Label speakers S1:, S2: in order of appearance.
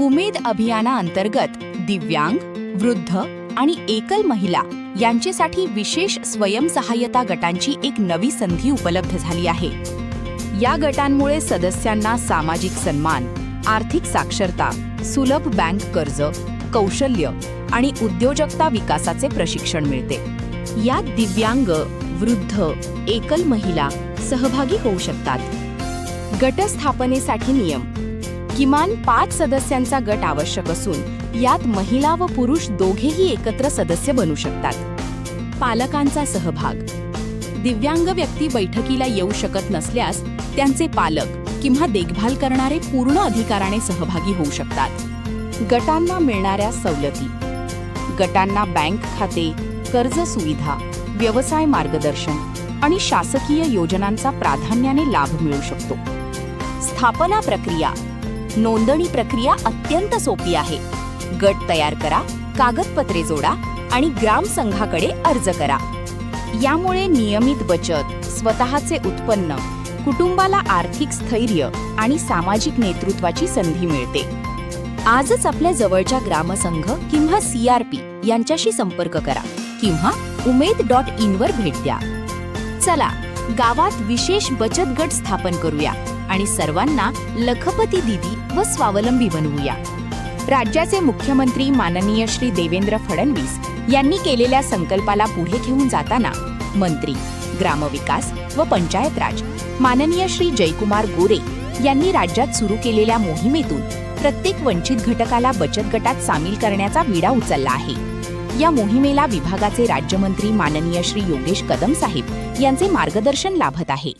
S1: उमेद अभियानाअंतर्गत दिव्यांग, वृद्ध आणि एकल महिला यांच्यासाठी विशेष स्वयंसहाय्यता गटांची एक नवी संधी उपलब्ध झाली आहे. या गटांमुळे सदस्यांना सामाजिक सन्मान, आर्थिक साक्षरता, सुलभ बँक कर्ज, कौशल्य आणि उद्योजकता विकासाचे प्रशिक्षण मिळते. यात दिव्यांग, वृद्ध, एकल महिला सहभागी होऊ शकतात. गट स्थापनेसाठी नियम: किमान 5 सदस्यांचा गट आवश्यक असून यात महिला व पुरुष दोघेही एकत्र सदस्य बनू शकतात. पालकांचा सहभाग: दिव्यांग व्यक्ती बैठकीला येऊ शकत नसल्यास त्यांचे पालक किंवा देखभाल करणारे पूर्ण अधिकाराने सहभागी होऊ शकतात. गटांना मिळणाऱ्या सवलती: गटांना बँक खाते, कर्ज सुविधा, व्यवसाय मार्गदर्शन आणि शासकीय योजनांचा प्राधान्याने लाभ मिळू शकतो. स्थापना प्रक्रिया: नोंदणी प्रक्रिया अत्यंत सोपी आहे. गट तयार करा, कागदपत्रे जोडा आणि ग्रामसंघाकडे अर्ज करा. यामुळे नियमित बचत, स्वतःचे उत्पन्न, कुटुंबाला आर्थिक स्थैर्य आणि सामाजिक नेतृत्वाची संधी मिळते. आजच आपल्या जवळच्या ग्रामसंघ किंवा CRP यांच्याशी संपर्क करा किंवा umed.in वर भेट द्या. चला, गावात विशेष बचत गट स्थापन करूया आणि सर्वांना लखपती दीदी व स्वावलंबी बनवूया. राज्याचे मुख्यमंत्री माननीय श्री देवेंद्र फडणवीस यांनी केलेल्या संकल्पाला पुढे घेऊन जाताना मंत्री, ग्रामविकास व पंचायत राज माननीय श्री जयकुमार गोरे यांनी राज्यात सुरू केलेल्या मोहिमेतून प्रत्येक वंचित घटकाला बचत गटात सामील करण्याचा विडा उचलला आहे. या मोहिमेला विभागाचे राज्यमंत्री माननीय श्री योगेश कदम साहेब यांचे मार्गदर्शन लाभत आहे.